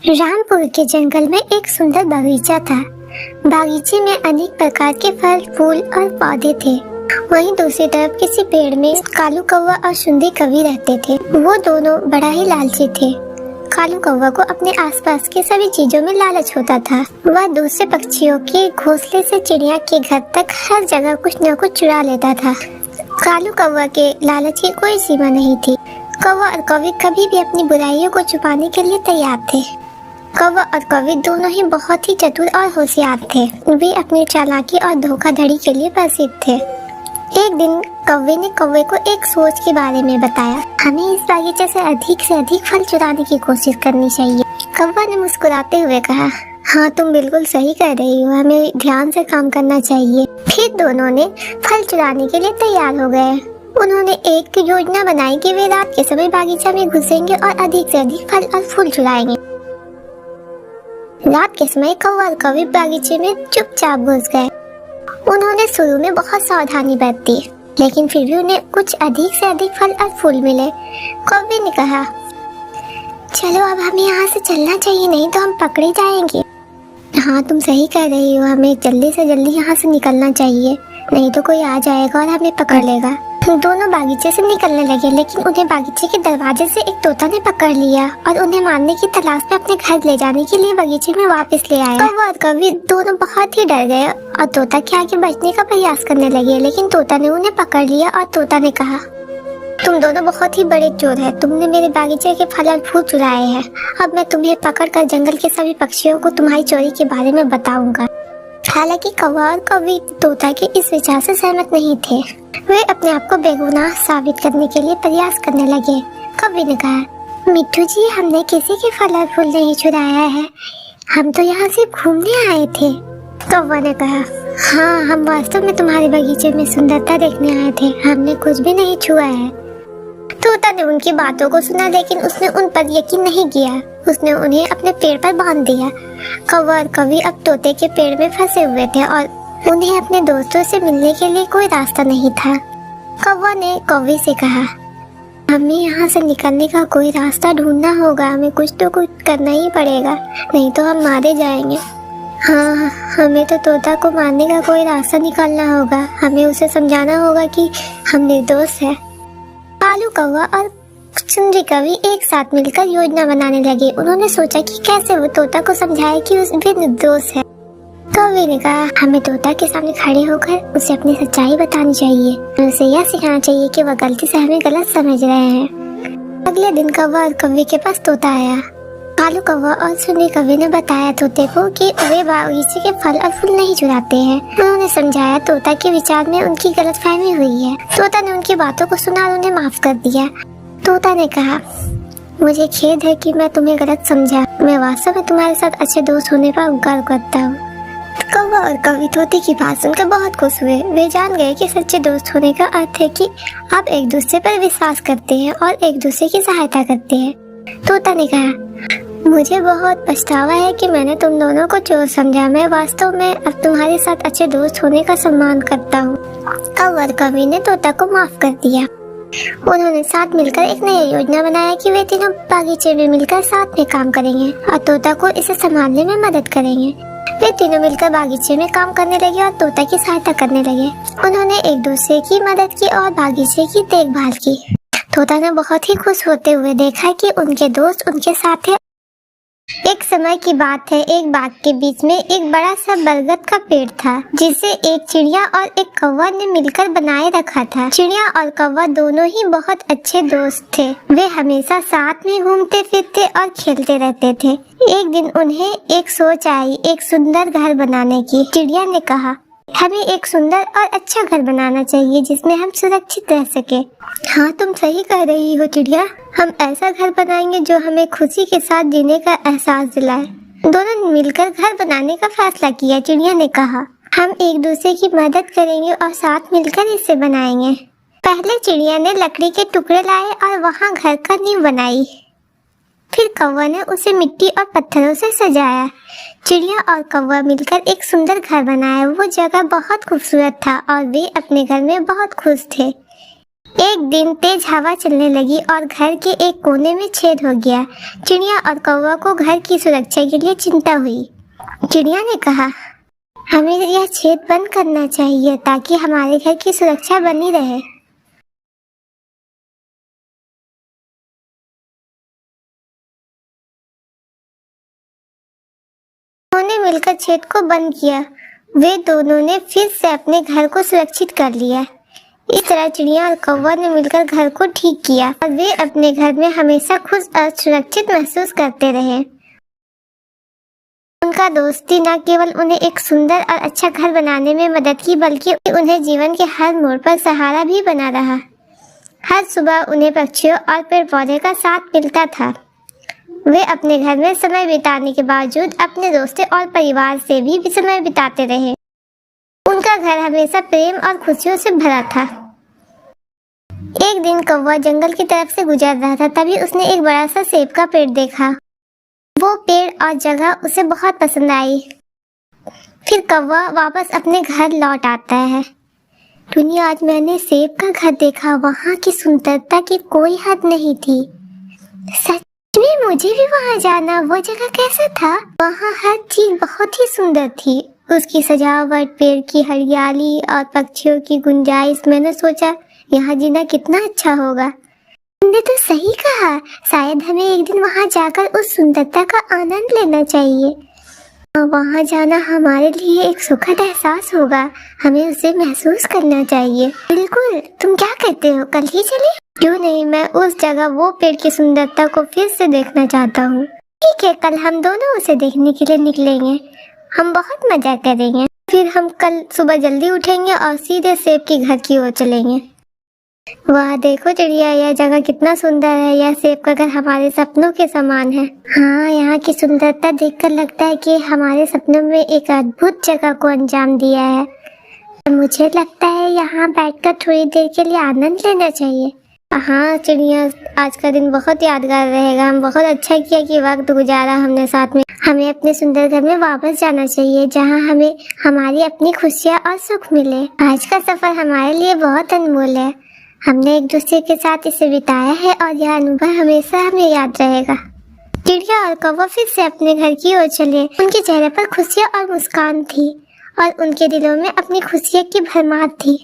रामपुर के जंगल में एक सुंदर बगीचा था। बागीचे में अनेक प्रकार के फल, फूल और पौधे थे। वहीं दूसरी तरफ किसी पेड़ में कालू कौवा और सुंदरी कौवी रहते थे। वो दोनों बड़ा ही लालची थे। कालू कौवा को अपने आसपास के सभी चीजों में लालच होता था। वह दूसरे पक्षियों के घोंसले से चिड़िया के घर तक हर जगह कुछ न कुछ चुरा लेता था। कालू कौवा के लालच की कोई सीमा नहीं थी। कौवा और कौवी कभी भी अपनी बुराइयों को छुपाने के लिए तैयार थे। कौवा और कौवी दोनों ही बहुत ही चतुर और होशियार थे। वे अपनी चालाकी और धोखाधड़ी के लिए प्रसिद्ध थे। एक दिन कौवे ने कौवे को एक सोच के बारे में बताया। हमें इस बागीचे से अधिक फल चुराने की कोशिश करनी चाहिए। कौवा ने मुस्कुराते हुए कहा, हाँ तुम बिल्कुल सही कह रही हो, हमें ध्यान से काम करना चाहिए। फिर दोनों ने फल चुराने के लिए तैयार हो गए। उन्होंने एक योजना बनाई कि वे रात के समय बागीचा में घुसेंगे और अधिक से अधिक फल और फूल चुराएंगे। रात के समय कौवा और कौवी बागीचे में चुपचाप घुस गए। उन्होंने शुरू में बहुत सावधानी बरती, लेकिन फिर भी उन्हें कुछ अधिक से अधिक फल और फूल मिले। कौवी ने कहा, चलो अब हमें यहाँ से चलना चाहिए, नहीं तो हम पकड़े जाएंगे। हाँ तुम सही कह रही हो, हमें जल्दी से जल्दी यहाँ से निकलना चाहिए, नहीं तो कोई आ जाएगा और हमें पकड़ लेगा। दोनों बागीचे से निकलने लगे, लेकिन उन्हें बागीचे के दरवाजे से एक तोता ने पकड़ लिया और उन्हें मारने की तलाश में अपने घर ले जाने के लिए बागीचे में वापस ले आया। कौवा और कौवी दोनों बहुत ही डर गए और तोता के आगे बचने का प्रयास करने लगे, लेकिन तोता ने उन्हें पकड़ लिया और तोता ने कहा, तुम दोनों बहुत ही बड़े चोर हैं। तुमने मेरे बागीचे के फल और फूल चुराए हैं। अब मैं तुम्हें पकड़कर जंगल के सभी पक्षियों को तुम्हारी चोरी के बारे में बताऊंगा। हालांकि कौवा और कौवी तोता के इस विचार से सहमत नहीं थे। वे अपने आप को बेगुनाह साबित करने के लिए प्रयास करने लगे। कौवी ने कहा, मिट्टू जी, हमने किसी के फल और फूल नहीं चुराया है, हम तो यहाँ से घूमने आए थे। कौवा ने कहा, हाँ हम वास्तव में तुम्हारे बगीचे में सुंदरता देखने आए थे, हमने कुछ भी नहीं छुआ है। तोता ने उनकी बातों को सुना, लेकिन उसने उन पर यकीन नहीं किया। उसने उन्हें अपने पेड़ पर बांध दिया। कौवा और कौवी अब तोते के पेड़ में फंसे हुए थे और उन्हें अपने दोस्तों से मिलने के लिए कोई रास्ता नहीं था। कौवा ने कौवी से कहा, हमें यहाँ से निकलने का कोई रास्ता ढूंढना होगा, हमें कुछ तो कुछ करना ही पड़ेगा, नहीं तो हम मारे जाएंगे। हाँ हमें तो तोता को मारने का कोई रास्ता निकालना होगा, हमें उसे समझाना होगा कि हम निर्दोष है। कालू कौवा और सुंदरी कौवी एक साथ मिलकर योजना बनाने लगे। उन्होंने सोचा कि कैसे वो तोता को समझाए कि वे निर्दोष है। कौवी ने कहा, हमें तोता के सामने खड़े होकर उसे अपनी सच्चाई बतानी चाहिए। उसे यह सिखाना चाहिए कि वह गलती से हमें गलत समझ रहे हैं। अगले दिन कौवा और कौवी के पास तोता आया। कालू कौवा और सुंदरी कौवी ने बताया तोते को कि वे बागीचे के फल और फूल नहीं चुराते हैं। उन्होंने समझाया तोता के विचार में उनकी गलतफहमी हुई है। तोता ने उनकी बातों को सुना और उन्हें माफ कर दिया। तोता ने कहा, मुझे खेद है कि मैं तुम्हें गलत समझा, मैं वास्तव में तुम्हारे साथ अच्छे दोस्त होने पर गर्व करता हूँ। कौवा और कौवी तोते की बात सुनकर बहुत खुश हुए। वे जान गए कि सच्चे दोस्त होने का अर्थ है कि आप एक दूसरे पर विश्वास करते हैं और एक दूसरे की सहायता करते हैं। तोता ने कहा, मुझे बहुत पछतावा है कि मैंने तुम दोनों को चोर समझा। मैं वास्तव में अब तुम्हारे साथ अच्छे दोस्त होने का सम्मान करता हूँ। कौवा और कौवी ने तोता को माफ कर दिया। उन्होंने साथ मिलकर एक नई योजना बनाया कि वे तीनों बागीचे में मिलकर साथ में काम करेंगे और तोता को इसे संभालने में मदद करेंगे। वे तीनों मिलकर बागीचे में काम करने लगे और तोता की सहायता करने लगे। उन्होंने एक दूसरे की मदद की और बागीचे की देखभाल की। तोता ने बहुत ही खुश होते हुए देखा कि उनके दोस्त उनके साथ है। एक समय की बात है, एक बाग के बीच में एक बड़ा सा बरगद का पेड़ था, जिसे एक चिड़िया और एक कौवा ने मिलकर बनाए रखा था। चिड़िया और कौवा दोनों ही बहुत अच्छे दोस्त थे। वे हमेशा साथ में घूमते फिरते और खेलते रहते थे। एक दिन उन्हें एक सोच आई, एक सुंदर घर बनाने की। चिड़िया ने कहा, हमें एक सुंदर और अच्छा घर बनाना चाहिए जिसमें हम सुरक्षित रह सके। हाँ तुम सही कह रही हो चिड़िया, हम ऐसा घर बनाएंगे जो हमें खुशी के साथ जीने का एहसास दिलाए। दोनों ने मिलकर घर बनाने का फैसला किया। चिड़िया ने कहा, हम एक दूसरे की मदद करेंगे और साथ मिलकर इसे बनाएंगे। पहले चिड़िया ने लकड़ी के टुकड़े लाए और वहाँ घर का नींव बनाई। फिर कौवा ने उसे मिट्टी और पत्थरों से सजाया। चिड़िया और कौवा मिलकर एक सुंदर घर बनाया। वो जगह बहुत खूबसूरत था और वे अपने घर में बहुत खुश थे। एक दिन तेज हवा चलने लगी और घर के एक कोने में छेद हो गया। चिड़िया और कौवा को घर की सुरक्षा के लिए चिंता हुई। चिड़िया ने कहा, हमें यह छेद बंद करना चाहिए ताकि हमारे घर की सुरक्षा बनी रहे। उन्होंने मिलकर छेद को बंद किया। वे दोनों ने फिर से अपने घर को सुरक्षित कर लिया। इस तरह चिड़िया और कौवा ने मिलकर घर को ठीक किया और वे अपने घर में हमेशा खुश और सुरक्षित महसूस करते रहे। उनका दोस्ती न केवल उन्हें एक सुंदर और अच्छा घर बनाने में मदद की, बल्कि उन्हें जीवन के हर मोड़ पर सहारा भी बना रहा। हर सुबह उन्हें पक्षियों और पेड़ पौधे का साथ मिलता था। वे अपने घर में समय बिताने के बावजूद अपने दोस्तों और परिवार से भी समय बिताते रहे। उनका घर हमेशा प्रेम और खुशियों से भरा था। एक दिन कौवा जंगल की तरफ से गुजर रहा था, तभी उसने एक बड़ा सा सेब का पेड़ देखा। वो पेड़ और जगह उसे बहुत पसंद आई। फिर कौवा वापस अपने घर लौट आता है। दुनिया, आज मैंने सेब का घर देखा। वहाँ की सुंदरता की कोई हद नहीं थी। सच में मुझे भी वहाँ जाना। वो जगह कैसा था? वहाँ हर चीज बहुत ही सुंदर थी। उसकी सजावट, पेड़ की हरियाली और पक्षियों की गुंजाइश। मैंने सोचा यहाँ जीना कितना अच्छा होगा। तुमने तो सही कहा। शायद हमें एक दिन वहाँ जाकर उस सुंदरता का आनंद लेना चाहिए। वहाँ जाना हमारे लिए एक सुखद एहसास होगा। हमें उसे महसूस करना चाहिए। बिल्कुल, तुम क्या कहते हो? कल ही चले? क्यों नहीं, मैं उस जगह वो पेड़ की सुंदरता को फिर से देखना चाहता हूँ। ठीक है, कल हम दोनों उसे देखने के लिए निकलेंगे। हम बहुत मजा करेंगे। फिर हम कल सुबह जल्दी उठेंगे और सीधे सेब के घर की ओर चलेंगे। वाह, देखो चिड़िया, यह जगह कितना सुंदर है। यह सेब का घर हमारे सपनों के समान है। हाँ, यहाँ की सुंदरता देखकर लगता है कि हमारे सपनों में एक अद्भुत जगह को अंजाम दिया है। मुझे लगता है यहाँ बैठकर थोड़ी देर के लिए आनंद लेना चाहिए। हाँ चिड़िया, आज का दिन बहुत यादगार रहेगा। हम बहुत अच्छा किया कि वक्त गुजारा हमने साथ में। हमें अपने सुंदर घर में वापस जाना चाहिए, जहाँ हमें हमारी अपनी खुशियाँ और सुख मिले। आज का सफर हमारे लिए बहुत अनमोल है। हमने एक दूसरे के साथ इसे बिताया है और यह अनुभव हमेशा हमें याद रहेगा। चिड़िया और कौवा फिर से अपने घर की ओर चले। उनके चेहरे पर खुशियाँ और मुस्कान थी और उनके दिलों में अपनी खुशियों की भरमार थी।